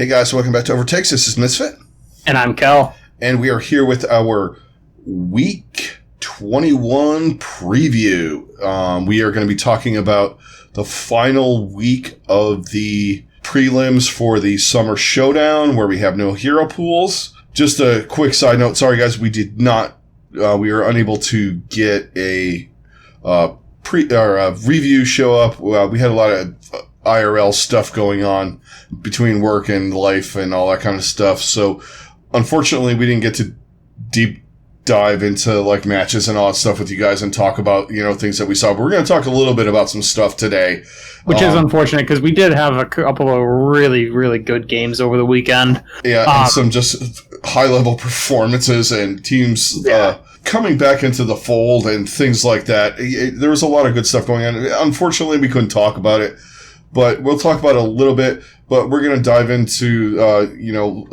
Hey guys, welcome back to OverTakes. This is Misfit. And I'm Kel. And we are here with our Week 21 preview. We are going to be talking about the final week of the prelims for the Summer Showdown, where we have no hero pools. Just a quick side note. Sorry guys, we were unable to get a review show up. We had a lot of IRL stuff going on between work and life and all that kind of stuff. So unfortunately, we didn't get to deep dive into like matches and all that stuff with you guys and talk about, things that we saw. But we're going to talk a little bit about some stuff today. Which is unfortunate because we did have a couple of really, really good games over the weekend. Yeah, and some just high-level performances and teams coming back into the fold and things like that. There was a lot of good stuff going on. Unfortunately, we couldn't talk about it. But we'll talk about it a little bit, but we're going to dive into,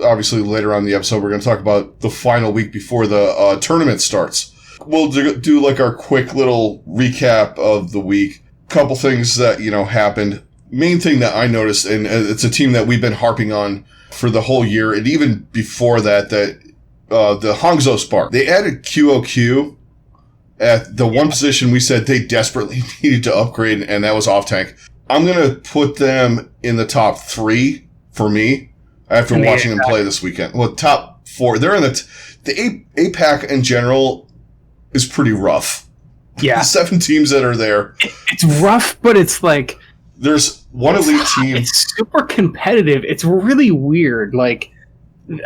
obviously later on in the episode, we're going to talk about the final week before the tournament starts. We'll do like our quick little recap of the week. Couple things that, happened. Main thing that I noticed, and it's a team that we've been harping on for the whole year, and even before that the Hangzhou Spark, they added QOQ at the one position we said they desperately needed to upgrade, and that was off tank. I'm going to put them in the top 3 for me after watching them play this weekend. Well, top 4. They're in the APAC in general is pretty rough. Yeah. The 7 teams that are there. It's rough, but it's like... There's one elite team. It's super competitive. It's really weird. Like,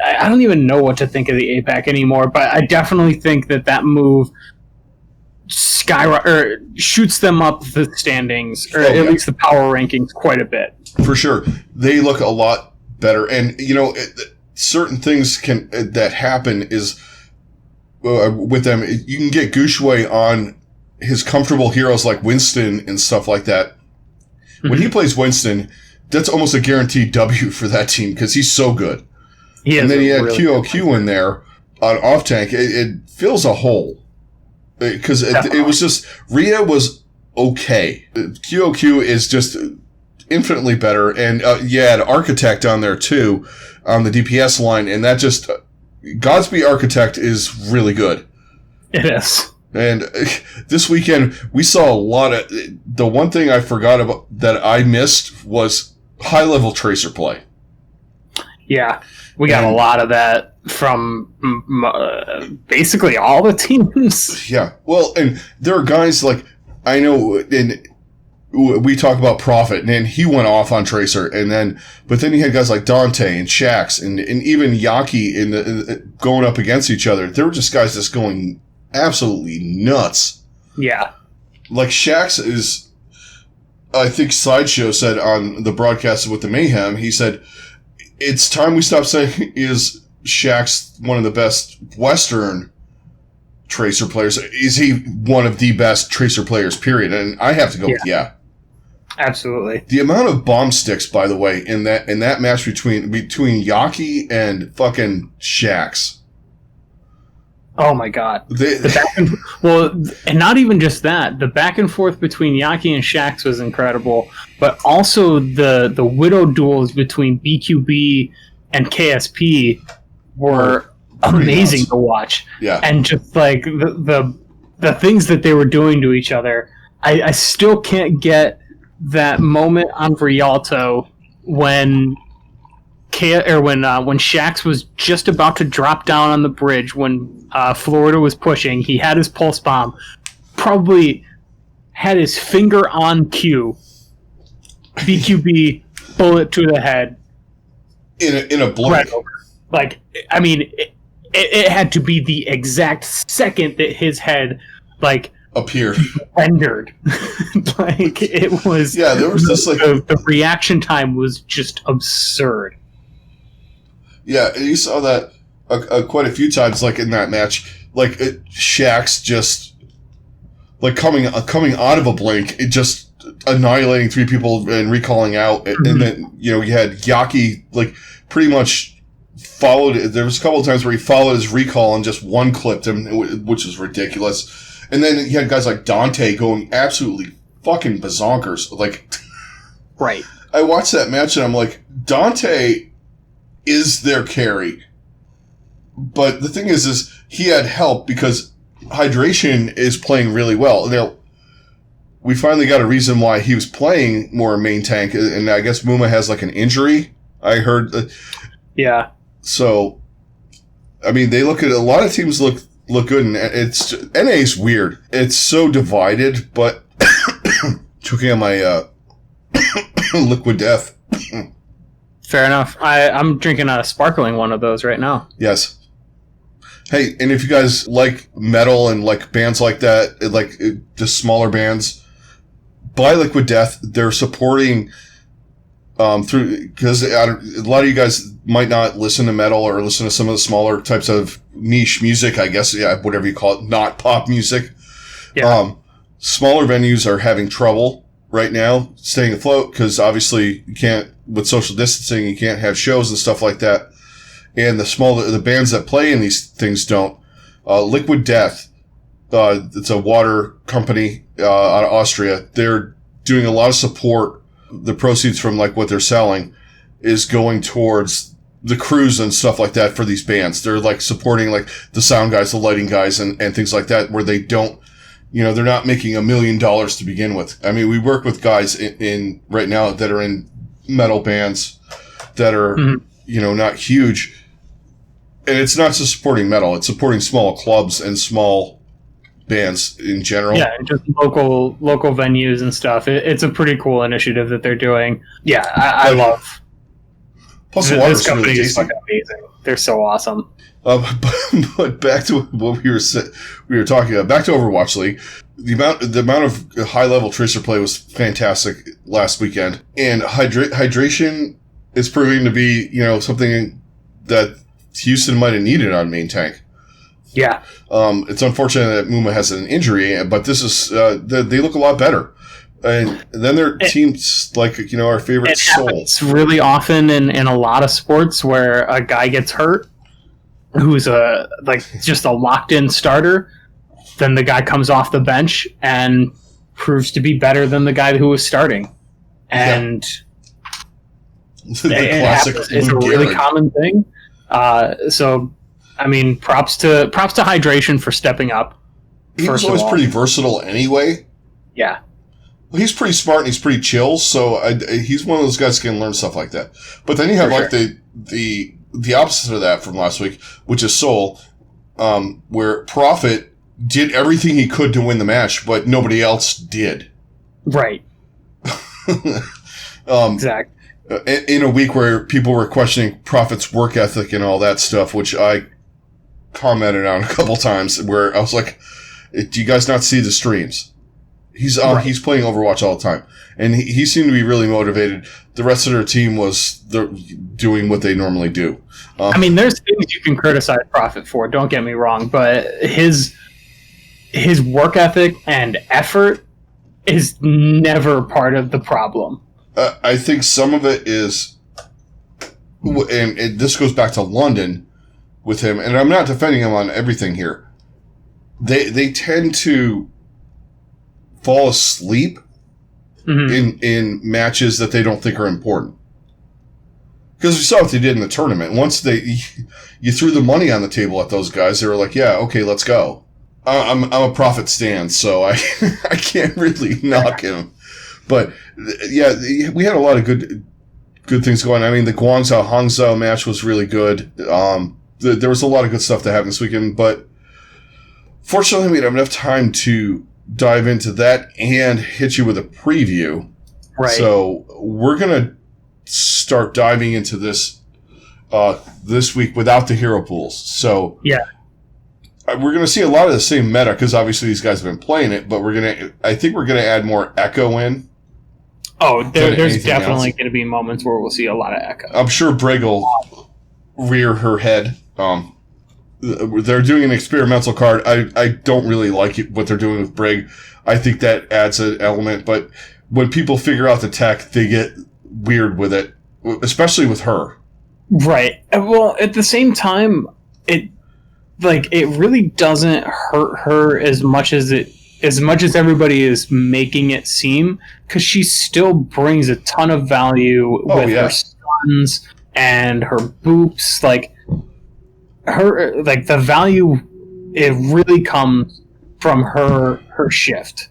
I don't even know what to think of the APAC anymore, but I definitely think that move... shoots them up the standings, or at least the power rankings, quite a bit. For sure. They look a lot better. And, certain things that happen is with them. You can get Gushui on his comfortable heroes like Winston and stuff like that. When he plays Winston, that's almost a guaranteed W for that team because he's so good. And then he had really QOQ in there on off tank. It fills a hole. Because it was just, Rhea was okay. QOQ is just infinitely better. And you had Architect on there too, on the DPS line. And that just, Godspeed Architect is really good. It is. And this weekend, we saw a lot of, the one thing I forgot about that I missed was high-level Tracer play. Yeah, we got a lot of that from basically all the teams. Yeah, well, and there are guys like, I know, and we talk about Prophet, and he went off on Tracer, but then you had guys like Dante and Shax, and even Yaki going up against each other. There were just guys just going absolutely nuts. Yeah. Like Shax is, I think Sideshow said on the broadcast with the Mayhem, he said, it's time we stop saying is Shax one of the best Western Tracer players. Is he one of the best Tracer players, period? And I have to go with yeah. Absolutely. The amount of bomb sticks, by the way, in that match between Yaki and fucking Shax. Oh my god. And not even just that. The back and forth between Yaki and Shax was incredible, but also the Widow duels between BQB and KSP were amazing to watch. Yeah. And just like the things that they were doing to each other. I still can't get that moment on Rialto when Shax was just about to drop down on the bridge when Florida was pushing. He had his pulse bomb, probably had his finger on Q. BQB bullet to the head. In a blink. Right over. Like, I mean, it had to be the exact second that his head, appeared. Rendered. It was... Yeah, there was this, the reaction time was just absurd. Yeah, you saw that quite a few times, in that match. Shax just, coming out of a blink, it just annihilating 3 people and recalling out. Mm-hmm. And then, you had Yaki, pretty much followed. There was a couple of times where he followed his recall and just one-clipped him, which is ridiculous. And then you had guys like Dante going absolutely fucking bazonkers. Right. I watched that match and I'm like, Dante is their carry. But the thing is he had help because Hydration is playing really well. Now, we finally got a reason why he was playing more main tank, and I guess Muma has like an injury. I heard. Yeah. So, I mean, they look at a lot of teams look good, and it's NA's weird. It's so divided, but choking on my liquid death. Fair enough. I'm drinking a sparkling one of those right now. Yes. Hey, and if you guys like metal and like bands like that, like just smaller bands, buy Liquid Death. They're supporting through, because a lot of you guys might not listen to metal or listen to some of the smaller types of niche music, I guess, yeah, whatever you call it, not pop music. Yeah. Smaller venues are having trouble right now staying afloat because obviously you can't, with social distancing, you can't have shows and stuff like that. And the bands that play in these things don't. Liquid Death, it's a water company out of Austria. They're doing a lot of support. The proceeds from like what they're selling is going towards the crews and stuff like that for these bands. They're like supporting like the sound guys, the lighting guys, and things like that, where they don't, they're not making $1 million to begin with. I mean, we work with guys in right now that are in metal bands that are, not huge. And it's not just supporting metal; it's supporting small clubs and small bands in general. Yeah, just local venues and stuff. It's a pretty cool initiative that they're doing. Yeah, I love. Plus, the water's company really is fucking amazing. They're so awesome. But back to what we were talking about. Back to Overwatch League. The amount of high level tracer play was fantastic last weekend, and hydration is proving to be something that Houston might have needed on main tank. Yeah. It's unfortunate that Muma has an injury, but this is they look a lot better. And then their teams like our favorite Soul. It's really often in a lot of sports where a guy gets hurt, who's just a locked in starter. Then the guy comes off the bench and proves to be better than the guy who was starting, and it's a really common thing. So, I mean, props to Hydration for stepping up. He was always pretty versatile anyway. Yeah. Well, he's pretty smart and he's pretty chill, so he's one of those guys who can learn stuff like that. But then you have the opposite of that from last week, which is Soul, where Prophet did everything he could to win the match, but nobody else did. Right. Exactly. In a week where people were questioning Prophet's work ethic and all that stuff, which I commented on a couple times, where I was like, do you guys not see the streams? He's playing Overwatch all the time, and he seemed to be really motivated. The rest of their team was doing what they normally do. I mean, there's things you can criticize Prophet for, don't get me wrong, but his work ethic and effort is never part of the problem. I think some of it is, and this goes back to London with him, and I'm not defending him on everything here. They tend to fall asleep in matches that they don't think are important. Because we saw what they did in the tournament. Once you threw the money on the table at those guys, they were like, yeah, okay, let's go. I'm a Prophet stan, so I can't really knock him. But yeah, we had a lot of good things going on. I mean, the Guangzhou Hangzhou match was really good. There was a lot of good stuff that happened this weekend, but fortunately, we didn't have enough time to dive into that and hit you with a preview. Right. So we're gonna start diving into this this week without the hero pools. So yeah. We're going to see a lot of the same meta because obviously these guys have been playing it, but I think we're going to add more Echo in. Oh, there's definitely going to be moments where we'll see a lot of Echo. I'm sure Brig will rear her head. They're doing an experimental card. I don't really like what they're doing with Brig. I think that adds an element, but when people figure out the tech, they get weird with it, especially with her. Right. Well, at the same time, it really doesn't hurt her as much as everybody is making it seem, because she still brings a ton of value with her stuns and her boops, like the value, it really comes from her shift.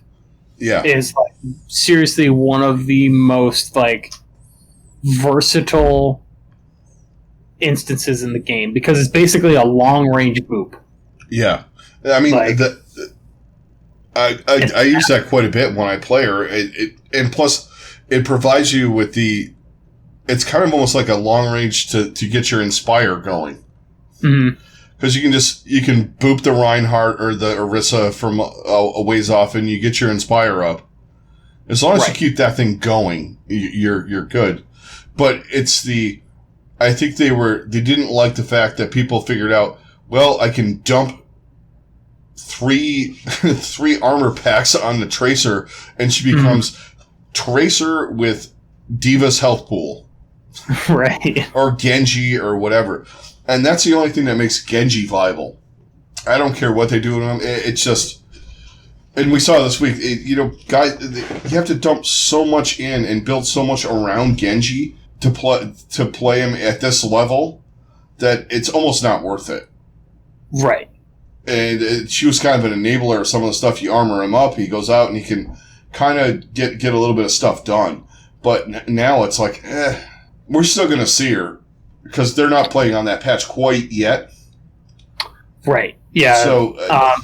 Yeah. Is like seriously one of the most like versatile instances in the game because it's basically a long range boop. Yeah. I mean, like, I use that quite a bit when I play her. And plus, it provides you with it's kind of almost like a long range to get your Inspire going. Because you can boop the Reinhardt or the Orisa from a ways off and you get your Inspire up. As long as you keep that thing going, you're good. But I think they didn't like the fact that people figured out, well, I can dump three armor packs on the Tracer, and she becomes Tracer with Diva's health pool. Right. Or Genji or whatever. And that's the only thing that makes Genji viable. I don't care what they do to him. It's just... And we saw this week, guys, you have to dump so much in and build so much around Genji to play him at this level that it's almost not worth it. Right. And she was kind of an enabler of some of the stuff. You armor him up, he goes out and he can kind of get a little bit of stuff done. But now it's like, we're still going to see her because they're not playing on that patch quite yet. Right. Yeah. So,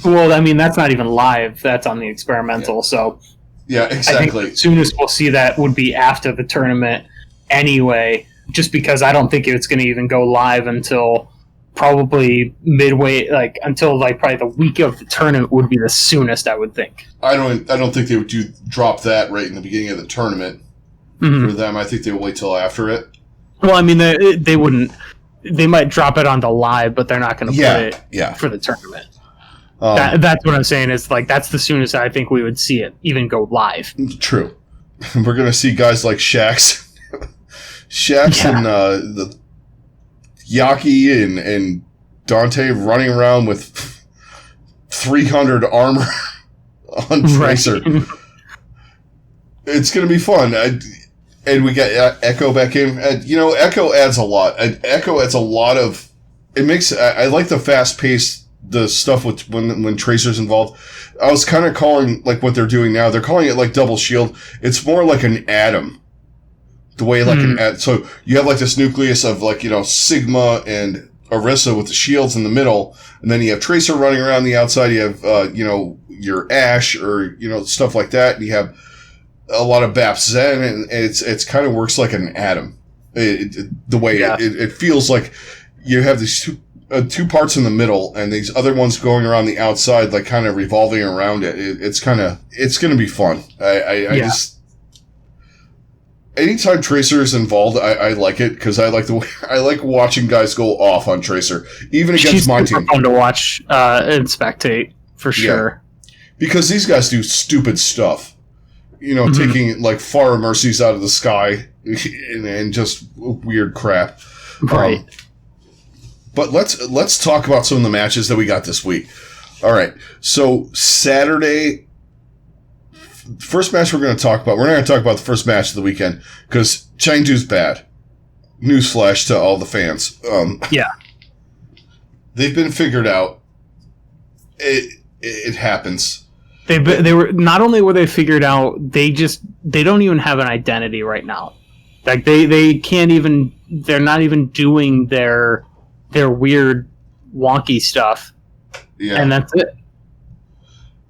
well, I mean, that's not even live. That's on the experimental. Yeah. So, yeah, exactly. I think as soon as we'll see that would be after the tournament anyway, just because I don't think it's going to even go live until probably midway, until probably the week of the tournament would be the soonest, I would think. I don't think they would drop that right in the beginning of the tournament for them. I think they would wait till after it. Well, I mean, they wouldn't. They might drop it on the live, but they're not going to put it for the tournament. That's what I'm saying. Is that's the soonest I think we would see it even go live. True. We're going to see guys like Shax and the Yaki and Dante running around with 300 armor on Tracer. Right. It's going to be fun. And we got Echo back in. Echo adds a lot. Echo adds a lot of... It makes... I like the fast-paced, the stuff with when Tracer's involved. I was kind of calling, what they're doing now, they're calling it, double shield. It's more like an atom. The way, an atom... So, you have, this nucleus of, Sigma and Orisa with the shields in the middle, and then you have Tracer running around the outside, you have, your Ashe, or, stuff like that, and you have a lot of Bap Zen, and it's kind of works like an atom. The way it feels like you have these two parts in the middle, and these other ones going around the outside, kind of revolving around it. It's going to be fun. I just anytime Tracer is involved, I like it because I like watching guys go off on Tracer, even against my team. She's fun to watch and spectate for sure. Yeah. Because these guys do stupid stuff. Taking Pharah Mercies out of the sky and just weird crap. Right. But let's talk about some of the matches that we got this week. All right. So Saturday, first match we're going to talk about. We're not going to talk about the first match of the weekend because Chengdu's bad. Newsflash to all the fans. Yeah. They've been figured out. It happens. They were not only were they figured out, they don't even have an identity right now. They can't even, they're not even doing their weird wonky stuff. Yeah. And that's it.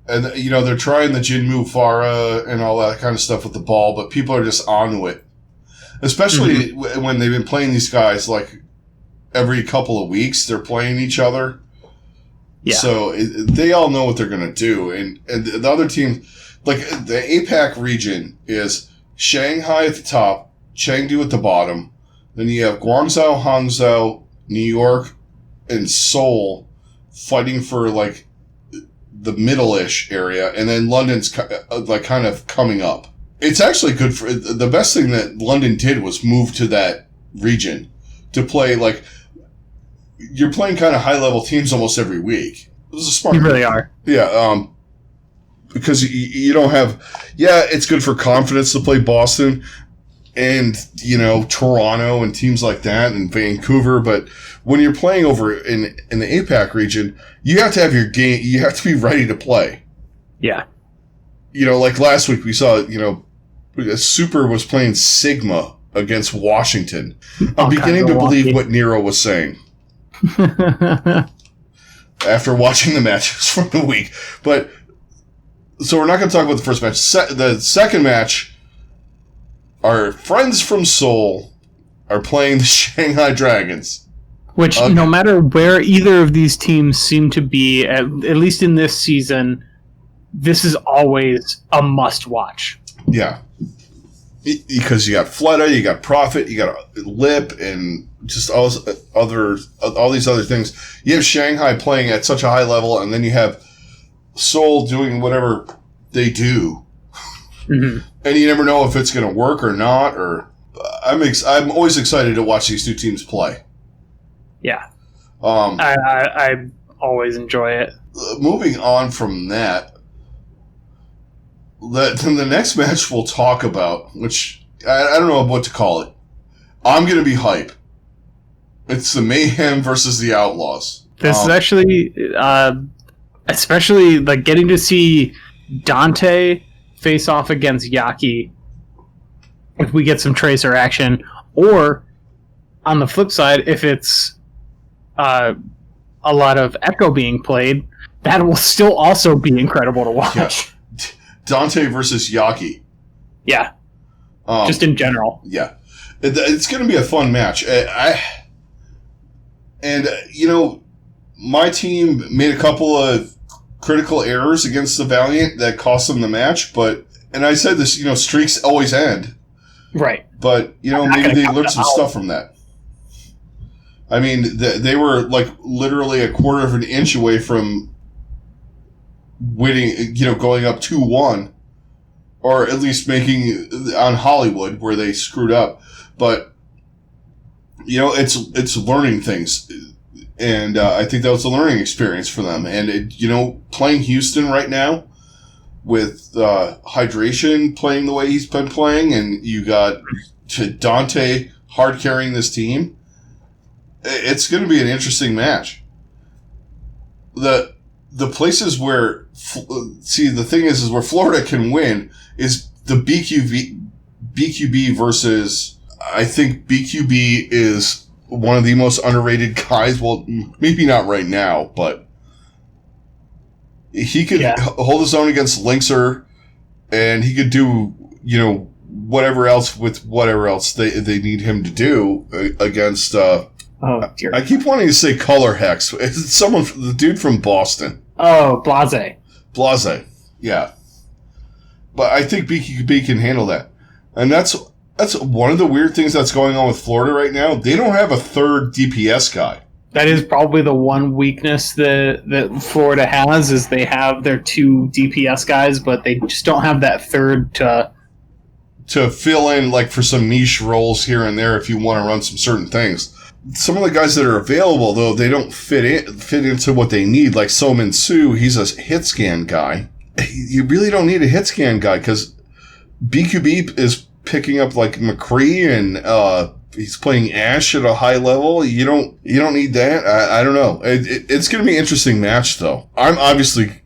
And they're trying the Jinmu Pharah and all that kind of stuff with the ball, but people are just onto it. Especially when they've been playing these guys every couple of weeks, they're playing each other. Yeah. So they all know what they're going to do. And the other team, the APAC region is Shanghai at the top, Chengdu at the bottom. Then you have Guangzhou, Hangzhou, New York, and Seoul fighting for the middle-ish area. And then London's kind of coming up. It's actually good for... The best thing that London did was move to that region to play you're playing kind of high-level teams almost every week. It was a smart You really are. Yeah, because you don't have... Yeah, it's good for confidence to play Boston, and Toronto and teams like that and Vancouver. But when you're playing over in the APAC region, you have to have your game. You have to be ready to play. Yeah. Like last week we saw, Super was playing Sigma against Washington. I'm beginning to believe what Nero was saying after watching the matches from the week. But so we're not going to talk about the first match. The second match, our friends from Seoul are playing the Shanghai Dragons. Which, no matter where either of these teams seem to be, at least in this season, this is always a must-watch. Yeah. Because you got Fleta, you got Profit, you got Lip, and just all these other things. You have Shanghai playing at such a high level, and then you have Seoul doing whatever they do. Mm-hmm. And you never know if it's going to work or not. Or I'm always excited to watch these two teams play. Yeah. I always enjoy it. Moving on from that, the next match we'll talk about, which I don't know what to call it. I'm going to be hype. It's the Mayhem versus the Outlaws. This is actually, especially like getting to see Dante face off against Yaki. If we get some Tracer action, or on the flip side, if it's a lot of Echo being played, that will still also be incredible to watch. Yeah. Dante versus Yaki. Yeah. Just in general. Yeah. It's going to be a fun match. My team made a couple of critical errors against the Valiant that cost them the match, and I said this, streaks always end. Right. But, maybe they learned some stuff from that. I mean, they were like literally a quarter of an inch away from winning, going up 2-1, or at least making on Hollywood where they screwed up. But, it's learning things. And I think that was a learning experience for them. And, playing Houston right now with Hydration playing the way he's been playing, and you got Dante hard carrying this team, it's going to be an interesting match. The places where, the thing is where Florida can win is the BQB versus, I think BQB is one of the most underrated guys. Well, maybe not right now, but he could hold his own against Linkser, and he could do, whatever else they need him to do against, oh, dear. I keep wanting to say Color Hex. It's the dude from Boston. Oh, Blase. Yeah. But I think BQB can handle that. And that's one of the weird things that's going on with Florida right now. They don't have a third DPS guy. That is probably the one weakness that Florida has, is they have their two DPS guys, but they just don't have that third to fill in, like, for some niche roles here and there if you want to run some certain things. Some of the guys that are available, though, they don't fit into what they need. Like Somin Su, he's a hit scan guy. You really don't need a hit scan guy because BQB is picking up like McCree, and he's playing Ash at a high level. You don't need that. I don't know. It's going to be an interesting match, though. I'm obviously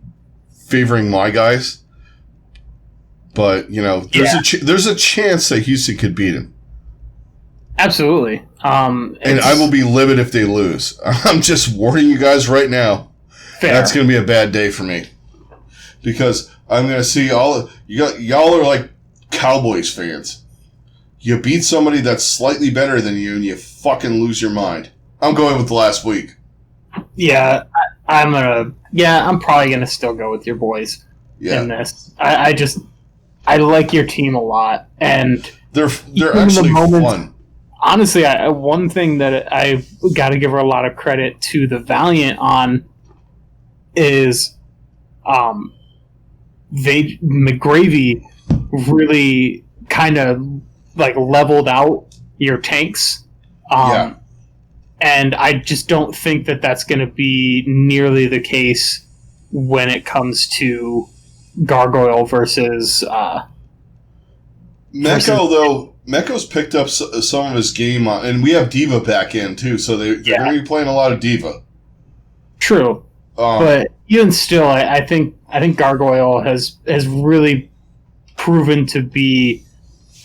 favoring my guys, but there's a chance that Houston could beat him. Absolutely. And I will be livid if they lose. I'm just warning you guys right now. Fair. That's going to be a bad day for me. Because I'm going to see y'all are like Cowboys fans. You beat somebody that's slightly better than you, and you fucking lose your mind. I'm going with the last week. Yeah, I'm probably going to still go with your boys in this. I like your team a lot, and they're actually fun. Honestly, one thing that I've got to give her a lot of credit to the Valiant on is McGravy really kind of like leveled out your tanks. And I just don't think that that's going to be nearly the case when it comes to Gargoyle versus... Meko, though... Mecho's picked up some of his game, and we have Diva back in too, so they're going to be playing a lot of Diva. True, but even still, I think Gargoyle has really proven to be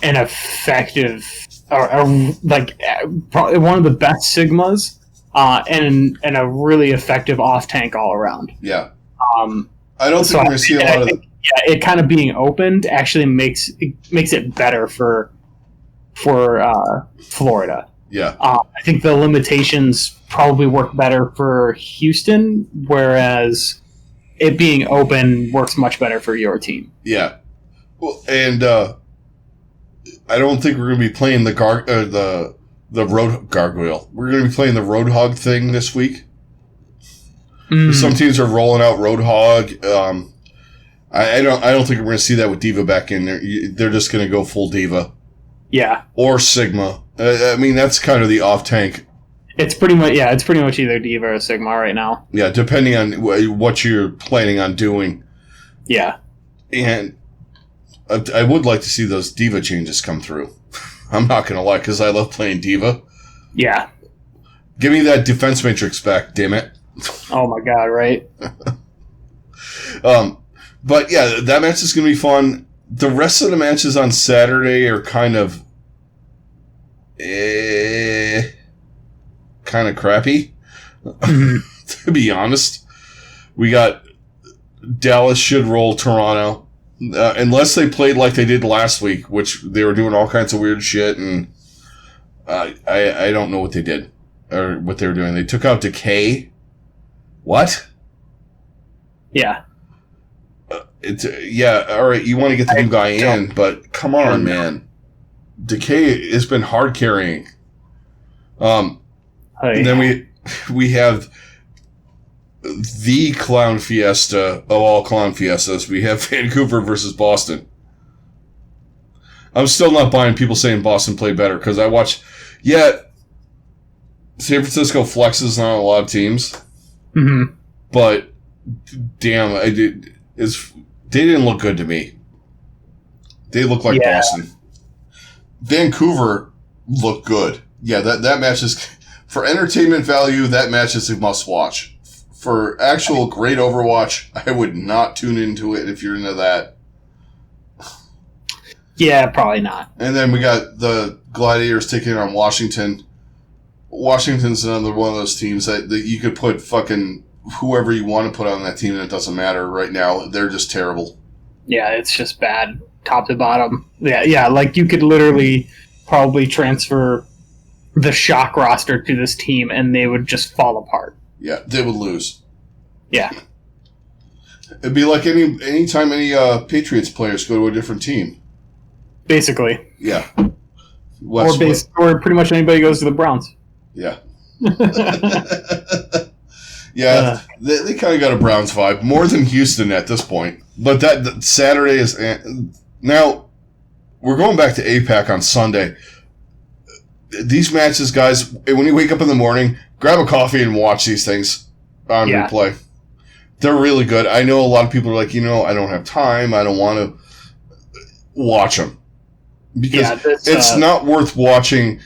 an effective, probably one of the best Sigmas, and a really effective off tank all around. Yeah. I don't think we're going to see a lot of. Yeah, it kind of being opened actually makes it better for Florida. Yeah. I think the limitations probably work better for Houston, whereas it being open works much better for your team. Yeah. Well, and I don't think we're going to be playing the Road Gargoyle. We're going to be playing the Roadhog thing this week. Some teams are rolling out Roadhog. I don't think we're going to see that with Diva back in there. They're just going to go full Diva. Yeah. Or Sigma. I mean, that's kind of the off tank. It's pretty much either Diva or Sigma right now. Yeah, depending on what you're planning on doing. Yeah. And I would like to see those Diva changes come through. I'm not going to lie, because I love playing Diva. Yeah. Give me that defense matrix back, damn it. Oh my god, right? But yeah, that match is going to be fun. The rest of the matches on Saturday are kind of crappy, to be honest. We got Dallas should roll Toronto, unless they played like they did last week, which they were doing all kinds of weird shit, and I don't know what they did or what they were doing. They took out Decay. What? Yeah. All right, you want to get the new guy in, but come on, man. Decay has been hard carrying. And then we have the Clown Fiesta of all Clown Fiestas. We have Vancouver versus Boston. I'm still not buying people saying Boston played better, because I watch... Yeah, San Francisco flexes on a lot of teams. Mm-hmm. But, damn, they didn't look good to me. They look like Boston. Vancouver looked good. Yeah, that match is... For entertainment value, that match is a must-watch. For actual great Overwatch, I would not tune into it if you're into that. Yeah, probably not. And then we got the Gladiators taking on Washington. Washington's another one of those teams that you could put fucking whoever you want to put on that team, and it doesn't matter right now. They're just terrible. Yeah, it's just bad, top to bottom. Yeah, like you could literally probably transfer the Shock roster to this team, and they would just fall apart. Yeah, they would lose. Yeah. It'd be like any time any Patriots players go to a different team. Basically. Yeah. Or pretty much anybody goes to the Browns. Yeah. Yeah, they kind of got a Browns vibe, more than Houston at this point. But that Saturday is... Now, we're going back to APAC on Sunday. These matches, guys, when you wake up in the morning, grab a coffee and watch these things on replay. They're really good. I know a lot of people are like, I don't have time. I don't want to watch them. Because it's not worth watching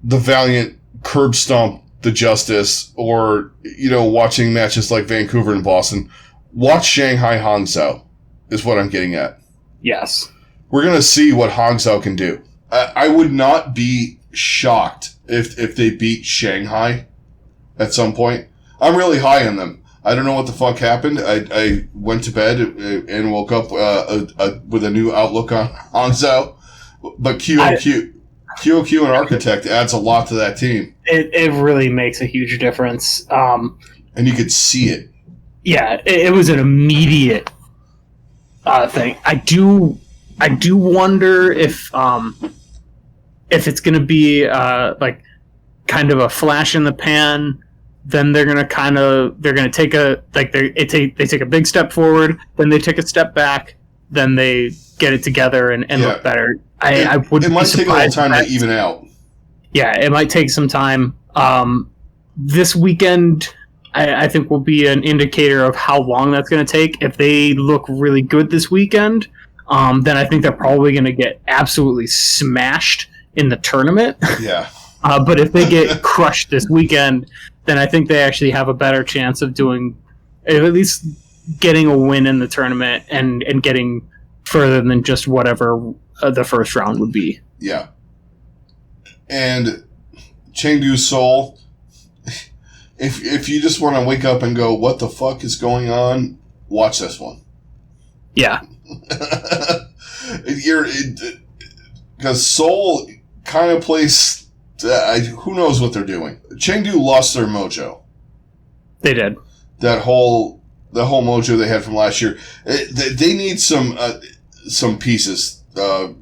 the Valiant curb stomp the Justice, or, watching matches like Vancouver and Boston. Watch Shanghai Hangzhou, is what I'm getting at. Yes. We're going to see what Hangzhou can do. I would not be shocked if they beat Shanghai at some point. I'm really high on them. I don't know what the fuck happened. I went to bed and woke up with a new outlook on Hangzhou. But QOQ and Architect adds a lot to that team. It really makes a huge difference. And you could see it. Yeah, it was an immediate thing. I do wonder if it's going to be like kind of a flash in the pan. Then they're going to take they take a big step forward. Then they take a step back. Then they get it together and look better. I would. It might take a little time to even out. Yeah, it might take some time. This weekend, I think, will be an indicator of how long that's going to take. If they look really good this weekend, then I think they're probably going to get absolutely smashed in the tournament. Yeah. But if they get crushed this weekend, then I think they actually have a better chance of doing, at least getting a win in the tournament and getting further than just whatever the first round would be. Yeah. And Chengdu Seoul, if you just want to wake up and go, what the fuck is going on, watch this one. Yeah. Because Seoul kind of plays, who knows what they're doing. Chengdu lost their mojo. They did. That whole mojo they had from last year. They need some pieces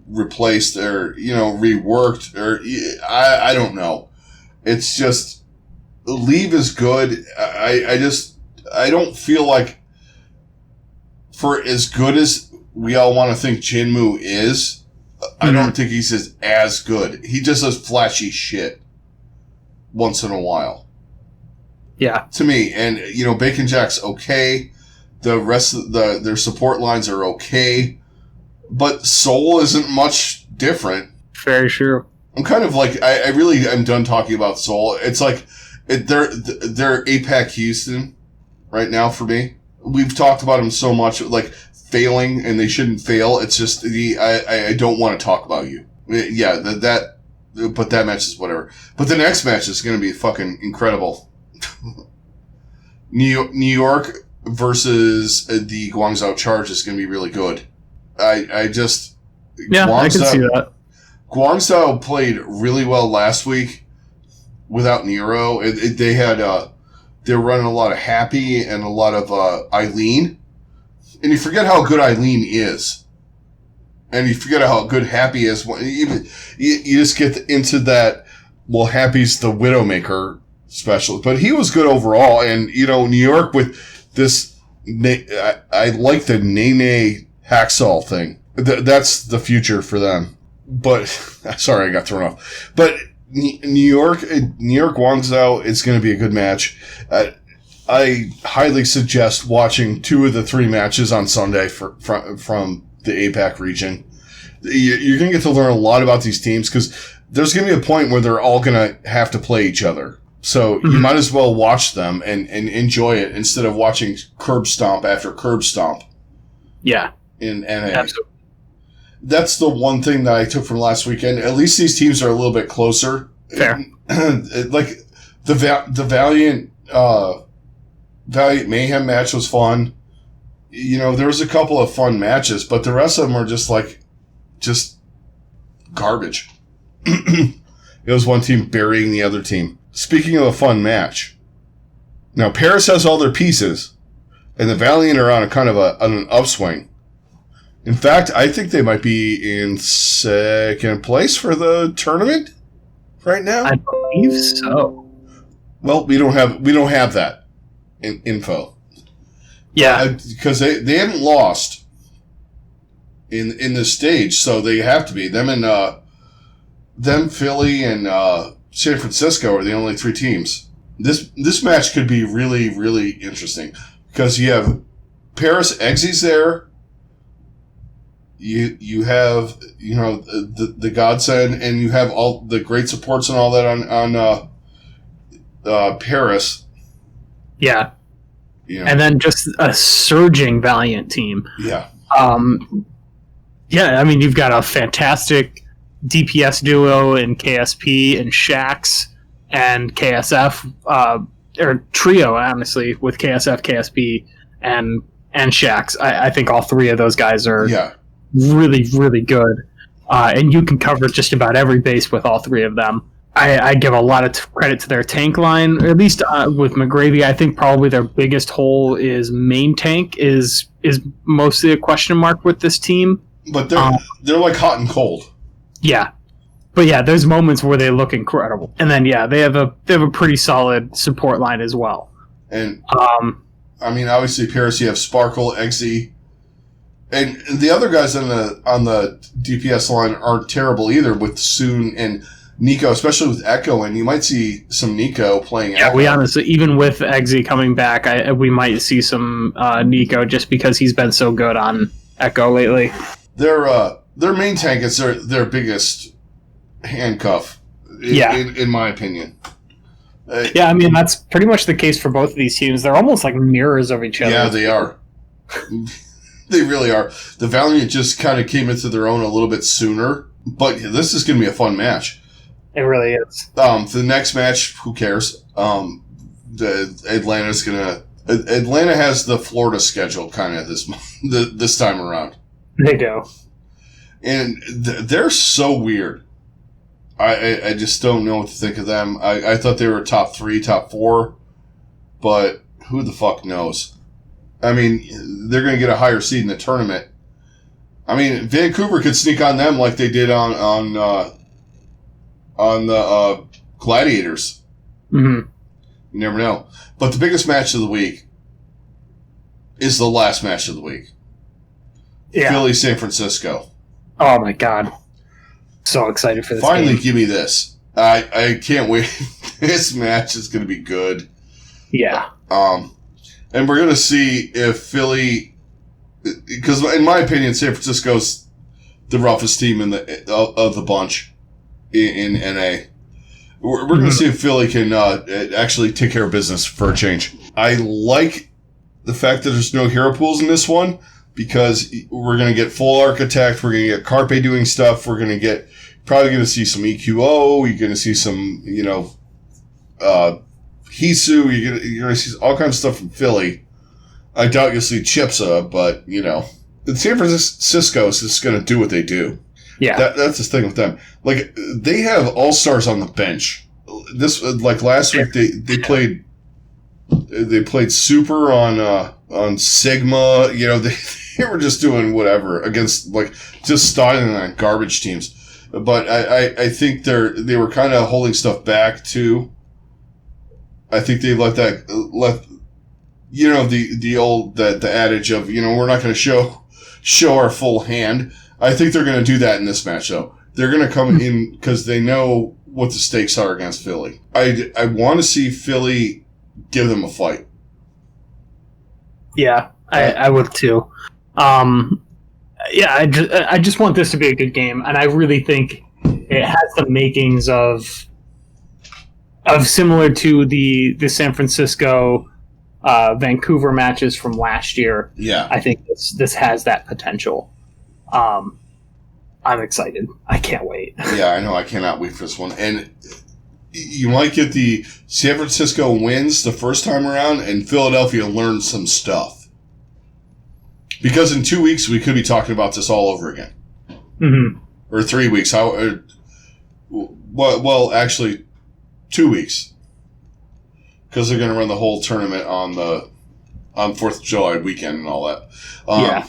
replaced or reworked, or I don't know. It's just Leave is good. I don't feel like, for as good as we all want to think Jinmu is, I don't think he's as good. He just does flashy shit once in a while. Yeah. To me. And, Bacon Jack's okay. The rest of their support lines are okay. But Seoul isn't much different. Very true. I'm kind of like, I really am done talking about Seoul. It's like, they're APAC Houston right now for me. We've talked about them so much, like, failing, and they shouldn't fail. It's just, I don't want to talk about you. Yeah, but that match is whatever. But the next match is going to be fucking incredible. New York versus the Guangzhou Charge is going to be really good. I can see that. Guangzhou played really well last week without Nero. They were running a lot of Happy and a lot of Eileen. And you forget how good Eileen is. And you forget how good Happy is. You just get into that, well, Happy's the Widowmaker special. But he was good overall. And, New York with this, I like the Nene Hacksaw thing. That's the future for them. But, sorry, I got thrown off. But New York Guangzhou is going to be a good match. I highly suggest watching 2 of the 3 matches on Sunday from the APAC region. You're going to get to learn a lot about these teams because there's going to be a point where they're all going to have to play each other. So you might as well watch them and enjoy it instead of watching curb stomp after curb stomp. Yeah. In NA. Absolutely. That's the one thing that I took from last weekend. At least these teams are a little bit closer. Fair. Like the Valiant Mayhem match was fun. There was a couple of fun matches, but the rest of them are just garbage. It was one team burying the other team. Speaking of a fun match, now Paris has all their pieces, and the Valiant are on an upswing. In fact, I think they might be in second place for the tournament right now. I believe so. Well, we don't have that info. Yeah, because they haven't lost in this stage, so they have to be them Philly and San Francisco are the only 3 teams. This match could be really, really interesting because you have Paris Exy's there. You have the Godsend, and you have all the great supports and all that on Paris. Yeah. And then just a surging Valiant team. Yeah. Yeah, I mean, you've got a fantastic DPS duo in KSP and Shax and KSF, or trio, honestly, with KSF, KSP, and Shax. I think all 3 of those guys are really, really good. And you can cover just about every base with all 3 of them. I give a lot of credit to their tank line, or at least with McGravy. I think probably their biggest hole is main tank is mostly a question mark with this team. But they're like hot and cold. Yeah, but yeah, there's moments where they look incredible, and then they have a pretty solid support line as well. And I mean, obviously Paris, you have Sparkle, Exy, and the other guys on the DPS line aren't terrible either with Soon and Nico, especially with Echo, and you might see some Nico playing. Yeah, we honestly, even with Exy coming back, we might see some Nico just because he's been so good on Echo lately. their main tank is their biggest handcuff. In my opinion. I mean, that's pretty much the case for both of these teams. They're almost like mirrors of each other. Yeah, they are. They really are. The Valiant just kind of came into their own a little bit sooner, but this is going to be a fun match. It really is. The next match, who cares? Atlanta has the Florida schedule kind of this time around. They do. And they're so weird. I just don't know what to think of them. I thought they were top 3, top 4, but who the fuck knows? I mean, they're going to get a higher seed in the tournament. I mean, Vancouver could sneak on them like they did on the Gladiators. Mm-hmm. You never know. But the biggest match of the week is the last match of the week. Yeah. Philly, San Francisco. Oh my God. So excited for this Finally, game. give me this. I can't wait. This match is going to be good. Yeah. And we're going to see if Philly, because in my opinion, San Francisco's the roughest team of the bunch in NA. We're going to see if Philly can actually take care of business for a change. I like the fact that there's no hero pools in this one, because we're going to get full Architect, we're going to get Carpe doing stuff, we're going to probably going to see some EQO, you're going to see some, Hisu, you're going to see all kinds of stuff from Philly. I doubt you'll see Chipsa, but, San Francisco is just going to do what they do. Yeah. That's the thing with them. Like, they have all-stars on the bench. Last week, they played Super on Sigma. They were just doing whatever against, just styling on garbage teams. But I think they were kind of holding stuff back, too. I think they let the adage of, we're not going to show our full hand. I think they're going to do that in this match, though. They're going to come in because they know what the stakes are against Philly. I want to see Philly give them a fight. Yeah, I would too. I just want this to be a good game, and I really think it has the makings of similar to the San Francisco Vancouver matches from last year. Yeah, I think this has that potential. I'm excited. I can't wait. Yeah, I know. I cannot wait for this one. And you might get the San Francisco wins the first time around, and Philadelphia learns some stuff. Because in 2 weeks, we could be talking about this all over again. Mm-hmm. Or 3 weeks. Well, actually, 2 weeks. Because they're going to run the whole tournament on 4th of July weekend and all that. Yeah.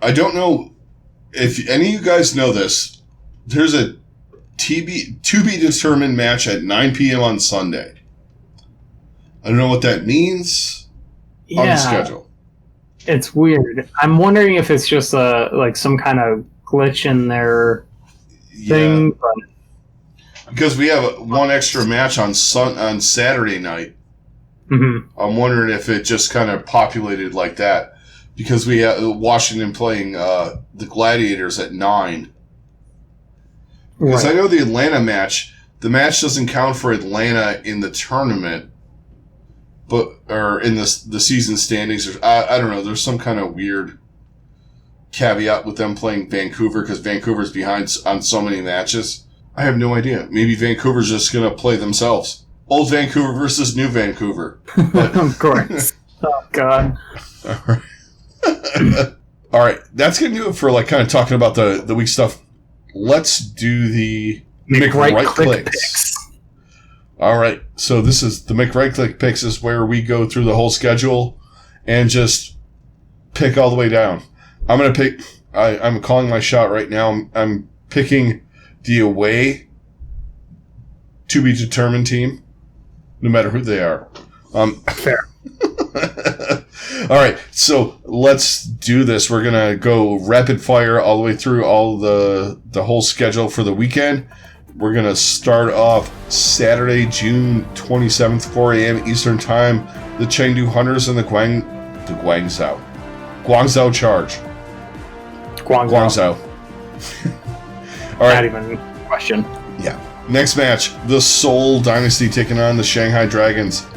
I don't know if any of you guys know this. There's a to be determined match at 9 p.m. on Sunday. I don't know what that means on the schedule. It's weird. I'm wondering if it's just some kind of glitch in their thing. But... Because we have one extra match on Saturday night. Mm-hmm. I'm wondering if it just kind of populated like that. Because we have Washington playing the Gladiators at 9. Because I know the Atlanta match, the match doesn't count for Atlanta in the tournament, or in the season standings. I don't know. There's some kind of weird caveat with them playing Vancouver because Vancouver's behind on so many matches. I have no idea. Maybe Vancouver's just going to play themselves. Old Vancouver versus new Vancouver. Of course. Oh, God. All right. All right, that's going to do it for kind of talking about the week stuff. Let's do the Make right click picks. All right, so this is the Make Right Click picks is where we go through the whole schedule and just pick all the way down. I'm going to pick. I'm calling my shot right now. I'm picking the away to be determined team, no matter who they are. Fair. All right, so let's do this. We're going to go rapid fire all the way through all the whole schedule for the weekend. We're going to start off Saturday, June 27th, 4 a.m. Eastern Time. The Chengdu Hunters and the Guangzhou Charge. Guangzhou. All right. Not even a question. Yeah. Next match, the Seoul Dynasty taking on the Shanghai Dragons.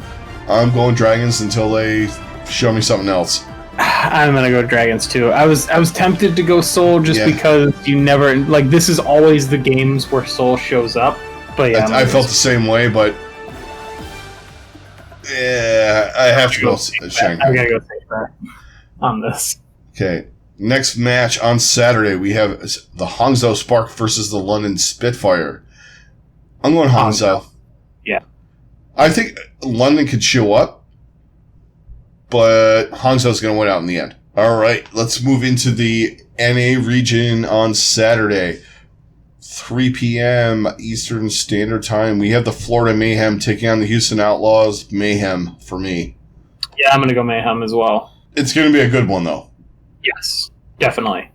I'm going Dragons until they show me something else. I'm gonna go Dragons too. I was tempted to go Seoul just because you never this is always the games where Seoul shows up. But yeah, I felt the same way, but yeah, I have to go Shanghai. I'm gonna go safe on this. Okay. Next match on Saturday, we have the Hangzhou Spark versus the London Spitfire. I'm going Hangzhou. Yeah. I think London could show up, but Hangzhou's going to win out in the end. All right, let's move into the NA region on Saturday, 3 p.m. Eastern Standard Time. We have the Florida Mayhem taking on the Houston Outlaws. Mayhem for me. Yeah, I'm going to go Mayhem as well. It's going to be a good one, though. Yes, definitely.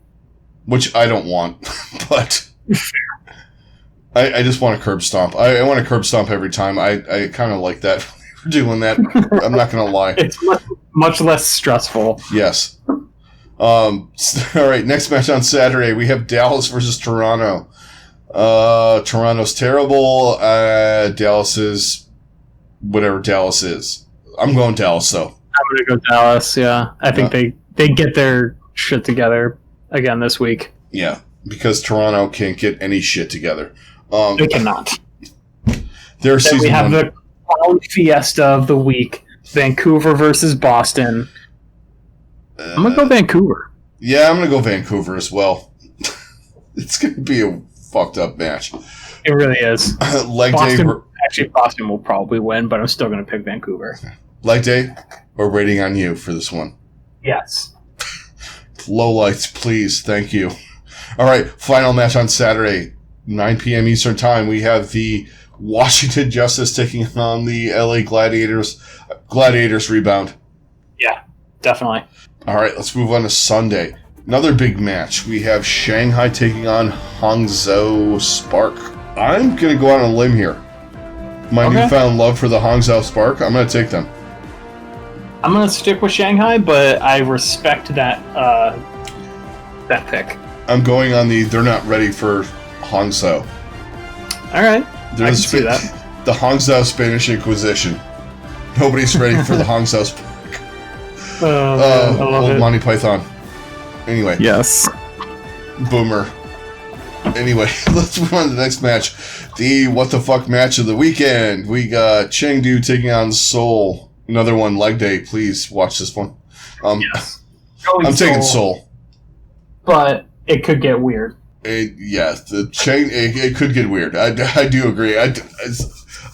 Which I don't want, but I just want a curb stomp. I want a curb stomp every time. I kind of like that. We're doing that. I'm not going to lie. It's much less stressful. Yes. All right, next match on Saturday, we have Dallas versus Toronto. Toronto's terrible. Dallas is whatever Dallas is. I'm going Dallas, though. I'm going to go Dallas, yeah. I think they get their shit together again this week. Yeah, because Toronto can't get any shit together. They cannot. Their season we have the Quali Fiesta of the week, Vancouver versus Boston. I'm going to go Vancouver. Yeah, I'm going to go Vancouver as well. It's going to be a fucked up match. It really is. Boston will probably win, but I'm still going to pick Vancouver. Leg day, we're waiting on you for this one. Yes. Low lights, please. Thank you. All right, final match on Saturday, 9 p.m. Eastern Time. We have the Washington Justice taking on the LA Gladiators. Gladiators rebound. Yeah, definitely. All right, let's move on to Sunday. Another big match. We have Shanghai taking on Hangzhou Spark. I'm going to go out on a limb here. My newfound love for the Hangzhou Spark, I'm going to take them. I'm going to stick with Shanghai, but I respect that pick. I'm going on they're not ready for Hangzhou. All right. I can see that. The Hangzhou Spanish Inquisition. Nobody's ready for the Hangzhou Spark. I love old it. Monty Python. Anyway. Yes. Boomer. Anyway, let's move on to the next match. The what the fuck match of the weekend. We got Chengdu taking on Seoul. Another one, leg day. Please watch this one. Yes. I'm taking Seoul. But it could get weird. It could get weird. I do agree.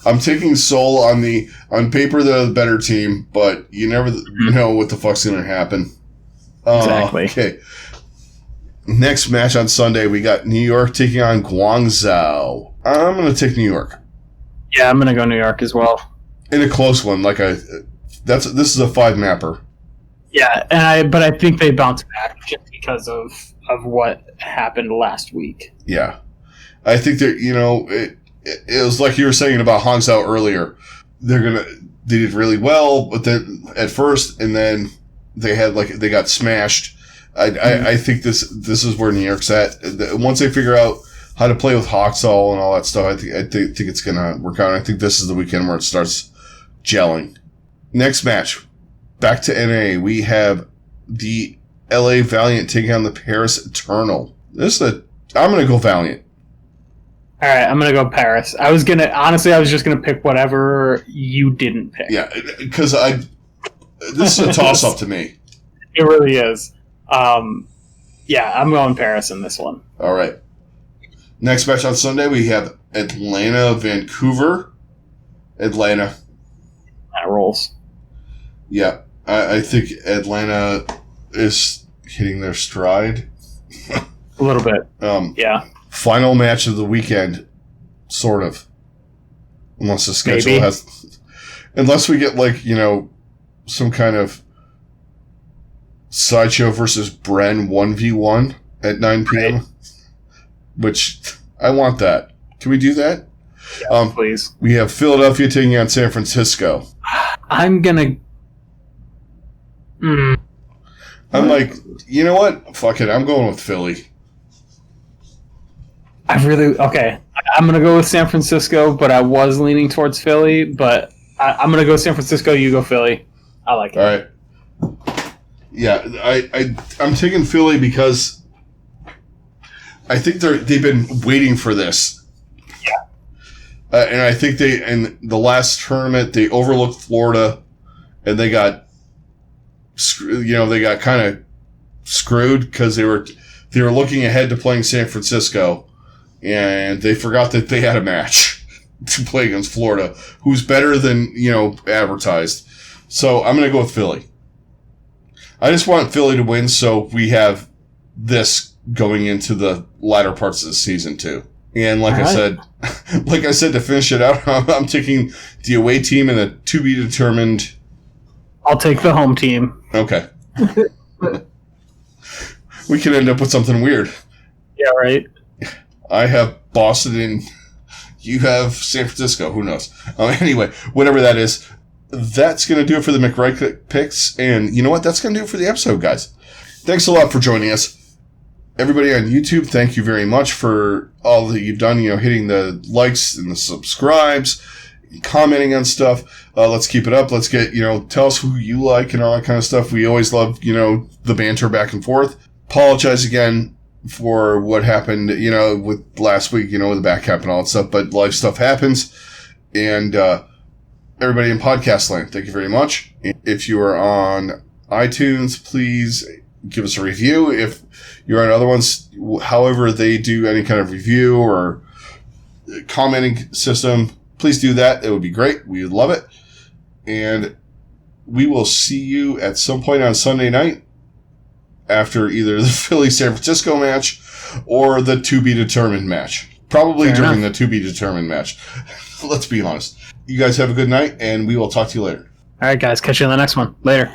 I'm taking Seoul on paper. They're the better team, but you never know what the fuck's going to happen. Exactly. Okay. Next match on Sunday, we got New York taking on Guangzhou. I'm going to take New York. Yeah, I'm going to go New York as well. In a close one, this is a 5-mapper. Yeah, but I think they bounce back just because of what happened last week. Yeah, I think that it was like you were saying about Hangzhou earlier. They did really well, but then at first, and then they got smashed. I think this is where New York's at. Once they figure out how to play with Hawksall and all that stuff, I think it's gonna work out. I think this is the weekend where it starts gelling. Next match, back to NA. We have the LA Valiant taking on the Paris Eternal. I'm gonna go Valiant. All right, I'm gonna go Paris. I was just gonna pick whatever you didn't pick. Yeah, because this is a toss-up to me. It really is. Yeah, I'm going Paris in this one. All right. Next match on Sunday, we have Atlanta, Vancouver. Atlanta. That rolls. Yeah, I think Atlanta is hitting their stride. A little bit. Yeah. Final match of the weekend, sort of. Unless the schedule unless we get some kind of Sideshow versus Bren 1v1 at 9 p.m. Right. Which I want that. Can we do that? Yeah, please. We have Philadelphia taking on San Francisco. I'm gonna. I'm like, you know what? Fuck it. I'm going with Philly. Okay. I'm going to go with San Francisco, but I was leaning towards Philly, but I'm going to go San Francisco. You go Philly. I like it. All right. Yeah, I'm taking Philly because I think they've been waiting for this. Yeah. And I think in the last tournament, they overlooked Florida and they got kind of screwed because they were looking ahead to playing San Francisco, and they forgot that they had a match to play against Florida, who's better than advertised. So I'm going to go with Philly. I just want Philly to win, so we have this going into the latter parts of the season too. And like I said, to finish it out, I'm taking the away team and the to be determined. I'll take the home team. Okay. We could end up with something weird. Yeah, right. I have Boston and you have San Francisco. Who knows? Anyway, whatever that is, that's going to do it for the McRae picks. And you know what? That's going to do it for the episode, guys. Thanks a lot for joining us. Everybody on YouTube, thank you very much for all that you've done, hitting the likes and the subscribes, commenting on stuff. Let's keep it up. Let's get, tell us who you like and all that kind of stuff. We always love, the banter back and forth. Apologize again for what happened, with last week, with the back cap and all that stuff, but life stuff happens. And, everybody in podcast land, thank you very much. If you are on iTunes, please give us a review. If you're on other ones, however they do any kind of review or commenting system, please do that. It would be great. We would love it. And we will see you at some point on Sunday night after either the Philly-San Francisco match or the to-be-determined match. Probably during the to-be-determined match. Let's be honest. You guys have a good night, and we will talk to you later. All right, guys. Catch you on the next one. Later.